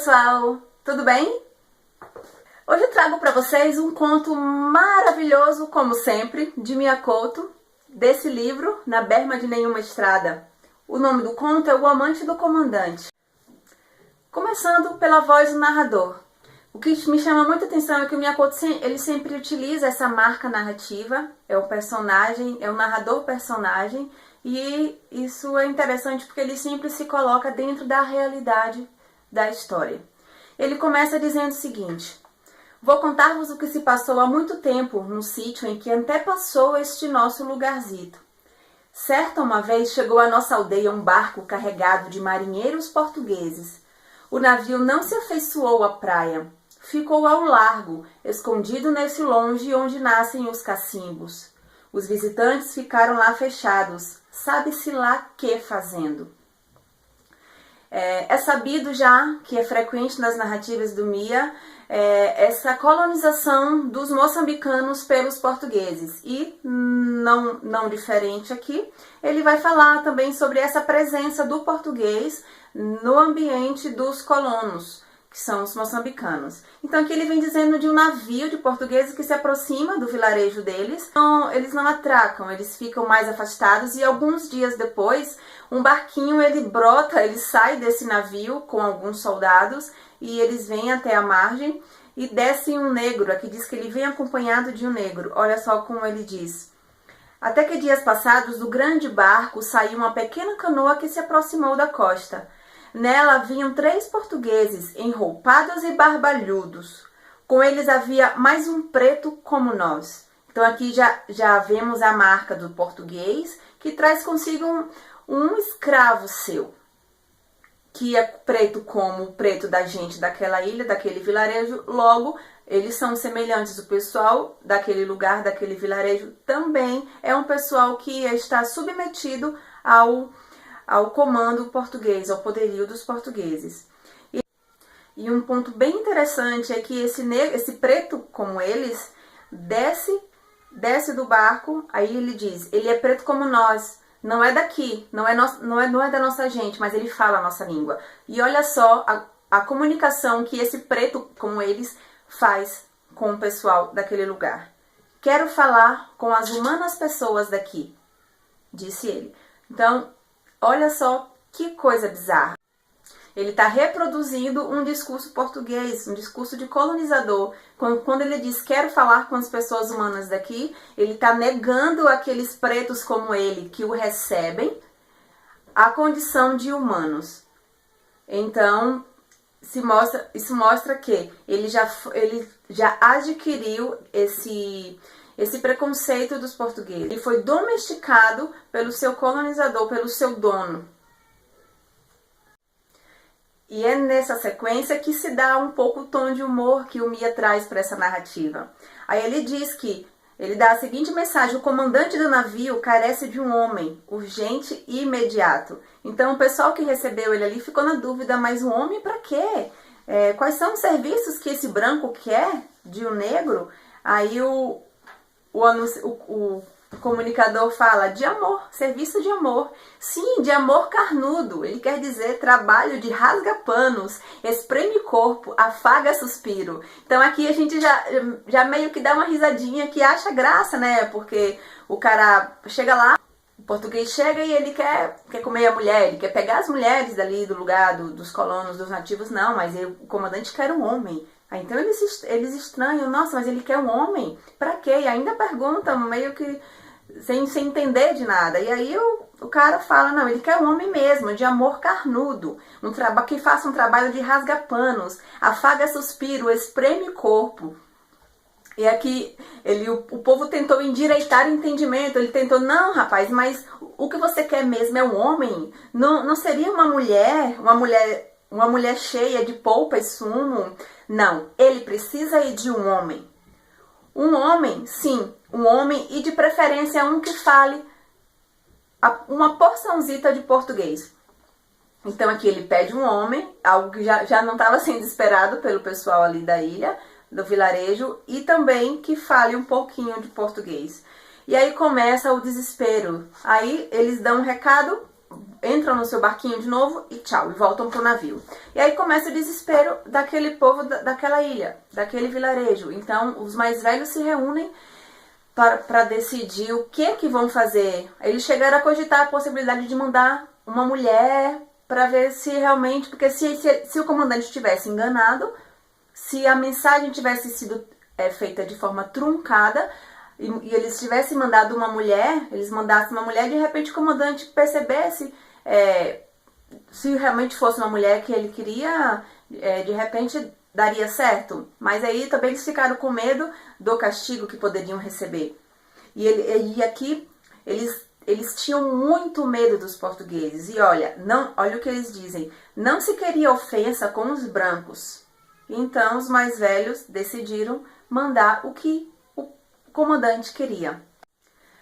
pessoal, tudo bem? Hoje eu trago para vocês um conto maravilhoso, como sempre, de Mia Couto, desse livro, Na Berma de Nenhuma Estrada. O nome do conto é O Amante do Comandante. Começando pela voz do narrador. O que me chama muita atenção é que o Mia Couto ele sempre utiliza essa marca narrativa, é o personagem, é o narrador personagem, e isso é interessante porque ele sempre se coloca dentro da realidade da história. Ele começa dizendo o seguinte: vou contar-vos o que se passou há muito tempo no sítio em que antepassou este nosso lugarzito. Certa uma vez chegou à nossa aldeia um barco carregado de marinheiros portugueses. O navio não se afeiçoou à praia. Ficou ao largo, escondido nesse longe onde nascem os cacimbos. Os visitantes ficaram lá fechados, sabe-se lá que fazendo. É sabido já, que é frequente nas narrativas do Mia, essa colonização dos moçambicanos pelos portugueses. E, não diferente aqui, ele vai falar também sobre essa presença do português no ambiente dos colonos, que são os moçambicanos. Então aqui ele vem dizendo de um navio de portugueses que se aproxima do vilarejo deles. Então, eles não atracam, eles ficam mais afastados e alguns dias depois um barquinho ele brota, ele sai desse navio com alguns soldados e eles vêm até a margem e desce um negro. Aqui diz que ele vem acompanhado de um negro. Olha só como ele diz: até que dias passados do grande barco saiu uma pequena canoa que se aproximou da costa. Nela vinham 3 portugueses, enroupados e barbalhudos. Com eles havia mais um preto como nós. Então aqui já vemos a marca do português, que traz consigo um escravo seu, que é preto como o preto da gente daquela ilha, daquele vilarejo. Logo, eles são semelhantes. O pessoal daquele lugar, daquele vilarejo, também é um pessoal que está submetido ao comando português, ao poderio dos portugueses. E um ponto bem interessante é que esse preto como eles desce do barco. Aí ele diz: ele é preto como nós, não é daqui, não é da nossa gente, mas ele fala a nossa língua. E olha só a comunicação que esse preto como eles faz com o pessoal daquele lugar. Quero falar com as humanas pessoas daqui, disse ele. Então, olha só que coisa bizarra. Ele está reproduzindo um discurso português, um discurso de colonizador. Quando ele diz quero falar com as pessoas humanas daqui, ele está negando aqueles pretos como ele que o recebem a condição de humanos. Então, isso mostra que ele já adquiriu esse preconceito dos portugueses. Ele foi domesticado pelo seu colonizador, pelo seu dono. E é nessa sequência que se dá um pouco o tom de humor que o Mia traz para essa narrativa. Aí ele diz que ele dá a seguinte mensagem: o comandante do navio carece de um homem, urgente e imediato. Então o pessoal que recebeu ele ali ficou na dúvida: mas um homem para quê? Quais são os serviços que esse branco quer de um negro? Aí o comunicador fala de amor, serviço de amor. Sim, de amor carnudo. Ele quer dizer trabalho de rasga-panos, espreme corpo, afaga suspiro. Então aqui a gente já meio que dá uma risadinha, que acha graça, né? Porque o cara chega lá, o português chega e ele quer comer a mulher, ele quer pegar as mulheres dali do lugar, dos colonos, dos nativos. Não, mas o comandante quer um homem. Então eles estranham: nossa, mas ele quer um homem? Pra quê? E ainda perguntam, meio que sem entender de nada. E aí o cara fala: não, ele quer um homem mesmo, de amor carnudo, que faça um trabalho de rasga-panos, afaga suspiro, espreme corpo. E aqui o povo tentou endireitar o entendimento. Ele tentou: não, rapaz, mas o que você quer mesmo é um homem? Não seria uma mulher cheia de polpa e sumo? Não, ele precisa ir de um homem. Um homem, sim, um homem, e de preferência um que fale uma porçãozita de português. Então aqui ele pede um homem, algo que já não estava sendo esperado pelo pessoal ali da ilha, do vilarejo, e também que fale um pouquinho de português. E aí começa o desespero. Aí eles dão um recado: entram no seu barquinho de novo e tchau, e voltam pro navio. E aí começa o desespero daquele povo daquela ilha, daquele vilarejo. Então os mais velhos se reúnem para decidir o que vão fazer. Eles chegaram a cogitar a possibilidade de mandar uma mulher para ver se realmente, porque se o comandante tivesse enganado, se a mensagem tivesse sido feita de forma truncada, e eles tivessem mandado uma mulher, eles mandassem uma mulher, de repente o comandante percebesse, se realmente fosse uma mulher que ele queria, de repente daria certo. Mas aí também eles ficaram com medo do castigo que poderiam receber. E aqui eles tinham muito medo dos portugueses. E olha o que eles dizem: não se queria ofensa com os brancos. Então os mais velhos decidiram mandar o que o comandante queria.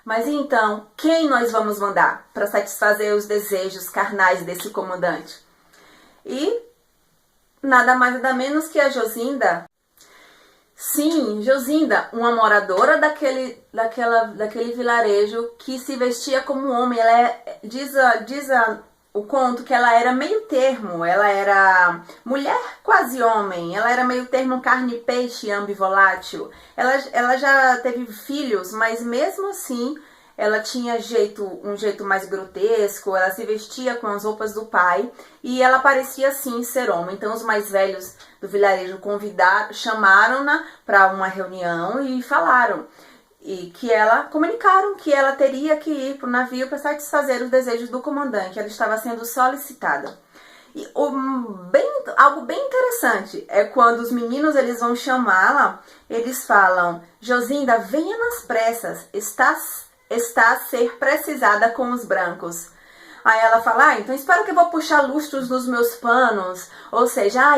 Mas então, quem nós vamos mandar para satisfazer os desejos carnais desse comandante? E nada mais nada menos que a Josinda. Sim, Josinda, uma moradora daquele vilarejo que se vestia como homem. Ela diz o conto que ela era meio termo, ela era mulher quase homem, ela era meio termo carne e peixe ambivolátil. Ela já teve filhos, mas mesmo assim ela tinha um jeito mais grotesco, ela se vestia com as roupas do pai e ela parecia sim ser homem. Então os mais velhos do vilarejo chamaram-na para uma reunião e comunicaram que ela teria que ir para o navio para satisfazer os desejos do comandante. Ela estava sendo solicitada. E algo bem interessante é quando os meninos eles vão chamá-la, eles falam: Josinda, venha nas pressas, está a ser precisada com os brancos. Aí ela fala: então espero que eu vou puxar lustros nos meus panos. Ou seja,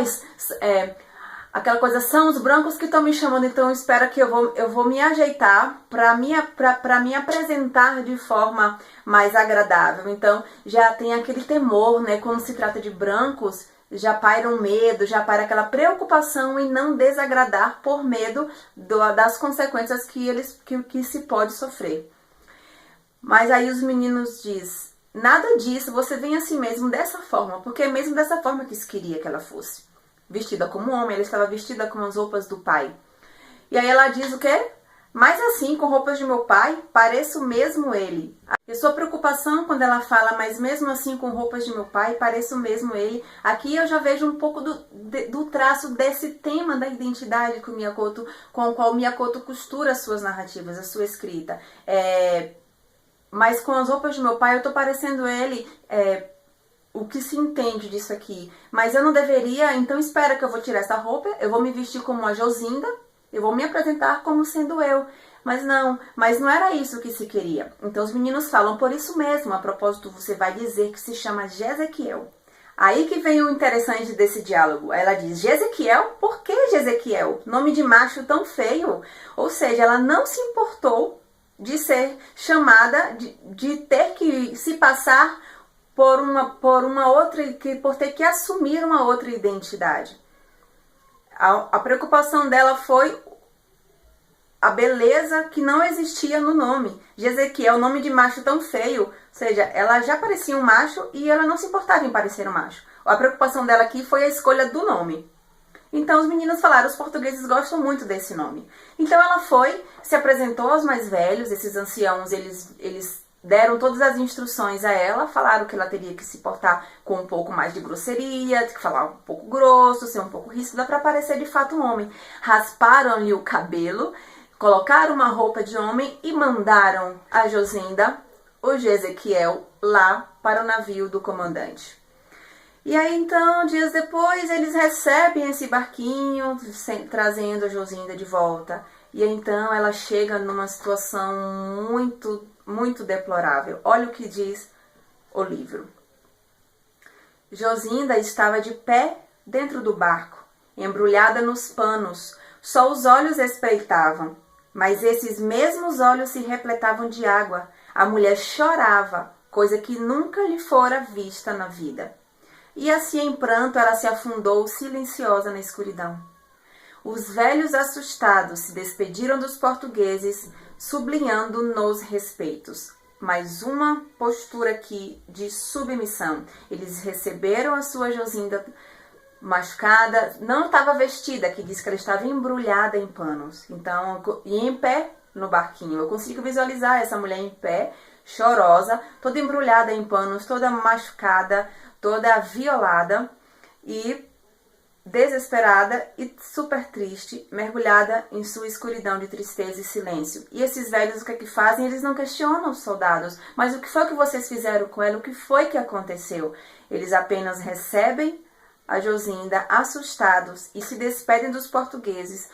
aquela coisa, são os brancos que estão me chamando, então espera que eu vou me ajeitar para me apresentar de forma mais agradável. Então já tem aquele temor, né? Quando se trata de brancos, já paira um medo, já paira aquela preocupação em não desagradar por medo das consequências que se pode sofrer. Mas aí os meninos dizem: nada disso, você vem assim mesmo, dessa forma, porque é mesmo dessa forma que se queria que ela fosse. Vestida como homem, ela estava vestida com as roupas do pai. E aí ela diz o quê? Mas assim, com roupas de meu pai, pareço mesmo ele. E sua preocupação quando ela fala, mas mesmo assim com roupas de meu pai, pareço mesmo ele. Aqui eu já vejo um pouco do traço desse tema da identidade com o qual Miyakoto costura as suas narrativas, a sua escrita. Mas com as roupas de meu pai eu tô parecendo ele, o que se entende disso aqui. Mas eu não deveria, então espera que eu vou tirar essa roupa, eu vou me vestir como a Josinda, eu vou me apresentar como sendo eu. Mas não era isso que se queria. Então os meninos falam: por isso mesmo, a propósito, você vai dizer que se chama Jezequiel. Aí que vem o interessante desse diálogo. Ela diz: Jezequiel? Por que Jezequiel? Nome de macho tão feio. Ou seja, ela não se importou de ser chamada, de ter que se passar por ter que assumir uma outra identidade. A preocupação dela foi a beleza que não existia no nome. Jezequiel, nome de macho tão feio. Ou seja, ela já parecia um macho e ela não se importava em parecer um macho. A preocupação dela aqui foi a escolha do nome. Então os meninos falaram: os portugueses gostam muito desse nome. Então ela foi, se apresentou aos mais velhos, esses anciãos, eles deram todas as instruções a ela, falaram que ela teria que se portar com um pouco mais de grosseria, que falar um pouco grosso, ser um pouco ríspida para parecer de fato um homem. Rasparam-lhe o cabelo, colocaram uma roupa de homem e mandaram a Josinda, o Jezequiel, lá para o navio do comandante. E aí então, dias depois, eles recebem esse barquinho, trazendo a Josinda de volta. E então ela chega numa situação muito, muito deplorável. Olha o que diz o livro. Josinda estava de pé dentro do barco, embrulhada nos panos. Só os olhos espreitavam, mas esses mesmos olhos se repletavam de água. A mulher chorava, coisa que nunca lhe fora vista na vida. E assim em pranto ela se afundou silenciosa na escuridão. Os velhos assustados se despediram dos portugueses, sublinhando nos respeitos. mais uma postura aqui de submissão. Eles receberam a sua Josinda machucada, não estava vestida, que diz que ela estava embrulhada em panos. Então, e em pé no barquinho. Eu consigo visualizar essa mulher em pé, chorosa, toda embrulhada em panos, toda machucada, toda violada e desesperada e super triste, mergulhada em sua escuridão de tristeza e silêncio. E esses velhos, o que é que fazem? Eles não questionam os soldados. Mas o que foi que vocês fizeram com ela? O que foi que aconteceu? Eles apenas recebem a Josinda assustados e se despedem dos portugueses,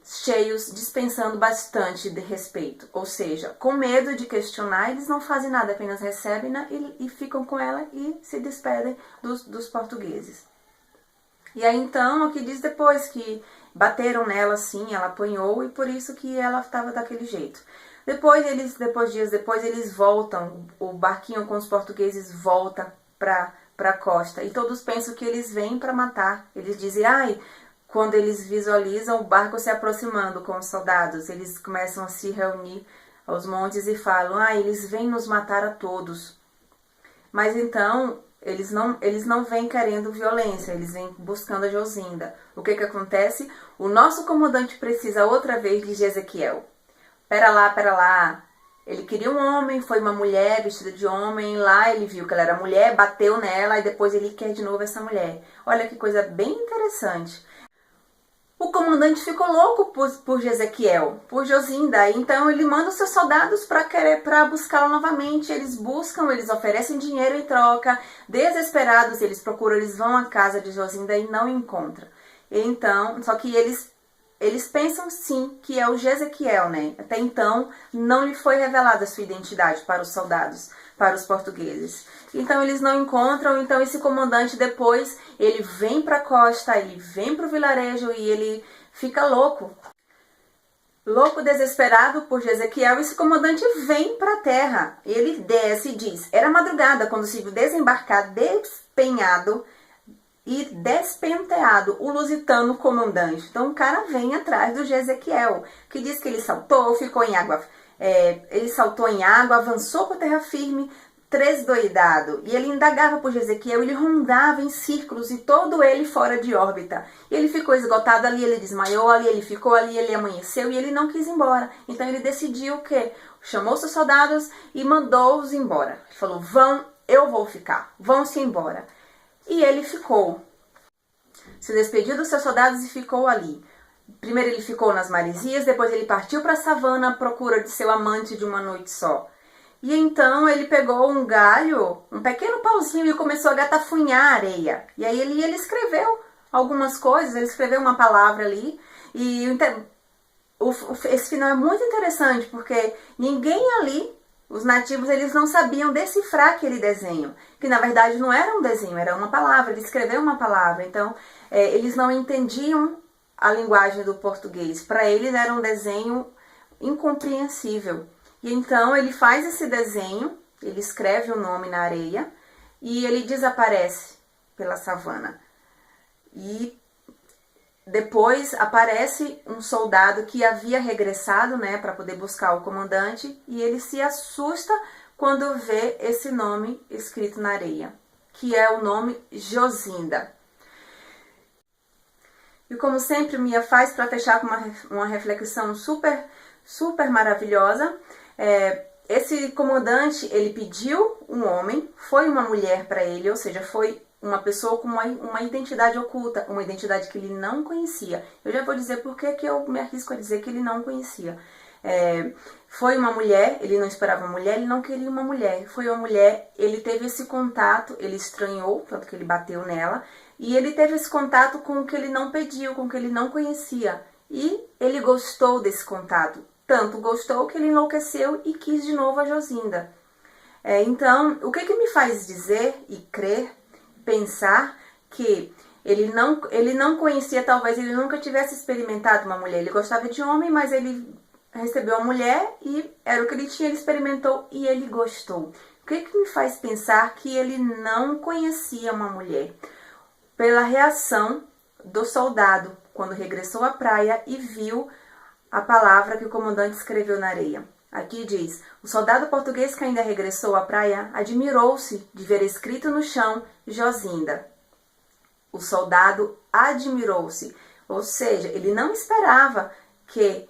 cheios, dispensando bastante de respeito. Ou seja, com medo de questionar, eles não fazem nada, apenas recebem-na e ficam com ela e se despedem dos portugueses. E aí então, aqui diz depois que bateram nela assim, ela apanhou e por isso que ela estava daquele jeito. Dias depois, eles voltam, o barquinho com os portugueses volta para a costa e todos pensam que eles vêm para matar. Eles dizem, quando eles visualizam o barco se aproximando com os soldados, eles começam a se reunir aos montes e falam, eles vêm nos matar a todos. Mas então, eles não vêm querendo violência, eles vêm buscando a Josinda. O que acontece? O nosso comandante precisa outra vez de Ezequiel. Pera lá. Ele queria um homem, foi uma mulher vestida de homem, lá ele viu que ela era mulher, bateu nela e depois ele quer de novo essa mulher. Olha que coisa bem interessante. O comandante ficou louco por Ezequiel, por Josinda, então ele manda os seus soldados para buscá-la novamente. Eles buscam, eles oferecem dinheiro em troca, desesperados eles vão à casa de Josinda e não encontram. Então, só que eles pensam sim que é o Ezequiel, né? Até então não lhe foi revelada a sua identidade para os soldados, para os portugueses. Então eles não encontram, então esse comandante depois, ele vem para a costa, ele vem para o vilarejo e ele fica louco. Louco, desesperado por Ezequiel, esse comandante vem para a terra. Ele desce e diz, era madrugada quando se viu desembarcar despenhado e despenteado o lusitano comandante. Então o cara vem atrás do Ezequiel, que diz que ele saltou, ficou em água, ele saltou em água, avançou por terra firme, tresdoidado, e ele indagava por Ezequiel, ele rondava em círculos e todo ele fora de órbita. E ele ficou esgotado ali, ele desmaiou ali, ele ficou ali, ele amanheceu e ele não quis ir embora. Então ele decidiu o quê? Chamou seus soldados e mandou-os embora. Ele falou, eu vou ficar, vão-se embora. E ele ficou. Se despediu dos seus soldados e ficou ali. Primeiro ele ficou nas maresias, depois ele partiu para a savana à procura de seu amante de uma noite só. E então ele pegou um galho, um pequeno pauzinho e começou a gatafunhar a areia. E aí ele escreveu algumas coisas, ele escreveu uma palavra ali. E esse final é muito interessante, porque ninguém ali, os nativos, eles não sabiam decifrar aquele desenho. Que na verdade não era um desenho, era uma palavra, ele escreveu uma palavra. Então eles não entendiam a linguagem do português. Para eles era um desenho incompreensível. E então ele faz esse desenho, ele escreve o nome na areia e ele desaparece pela savana. E depois aparece um soldado que havia regressado, né, para poder buscar o comandante, e ele se assusta quando vê esse nome escrito na areia, que é o nome Josinda. E como sempre, Mia faz para fechar com uma reflexão super maravilhosa. Esse comandante, ele pediu um homem, foi uma mulher para ele, ou seja, foi uma pessoa com uma identidade oculta, uma identidade que ele não conhecia. Eu já vou dizer por que eu me arrisco a dizer que ele não conhecia. Foi uma mulher, ele não esperava uma mulher, ele não queria uma mulher. Foi uma mulher, ele teve esse contato, ele estranhou, tanto que ele bateu nela, e ele teve esse contato com o que ele não pediu, com o que ele não conhecia. E ele gostou desse contato. Tanto gostou que ele enlouqueceu e quis de novo a Josinda. Então, o que me faz dizer e crer, pensar que ele não conhecia, talvez ele nunca tivesse experimentado uma mulher. Ele gostava de homem, mas ele recebeu uma mulher e era o que ele tinha, ele experimentou e ele gostou. O que me faz pensar que ele não conhecia uma mulher? Pela reação do soldado, quando regressou à praia e viu a palavra que o comandante escreveu na areia. Aqui diz: o soldado português que ainda regressou à praia admirou-se de ver escrito no chão Josinda. O soldado admirou-se, ou seja, ele não esperava que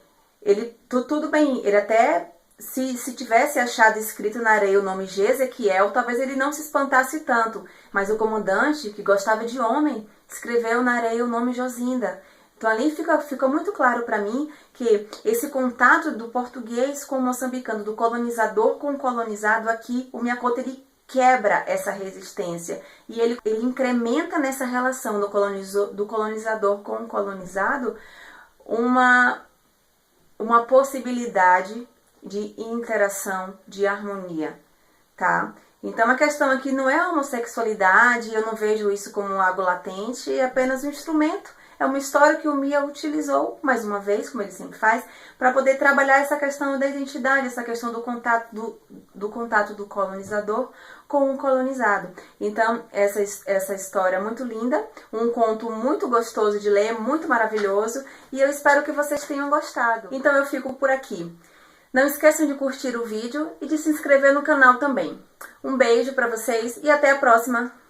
tudo bem, ele até se tivesse achado escrito na areia o nome Jezequiel, talvez ele não se espantasse tanto, mas o comandante, que gostava de homem, escreveu na areia o nome Josinda. Então ali fica muito claro para mim que esse contato do português com o moçambicano, do colonizador com o colonizado, aqui o Myakoto ele quebra essa resistência e ele incrementa nessa relação do colonizador com o colonizado uma possibilidade de interação, de harmonia, tá? Então a questão aqui não é a homossexualidade, eu não vejo isso como algo latente, é apenas um instrumento. É uma história que o Mia utilizou, mais uma vez, como ele sempre faz, para poder trabalhar essa questão da identidade, essa questão do contato do colonizador com o colonizado. Então, essa história é muito linda, um conto muito gostoso de ler, muito maravilhoso, e eu espero que vocês tenham gostado. Então eu fico por aqui. Não esqueçam de curtir o vídeo e de se inscrever no canal também. Um beijo para vocês e até a próxima!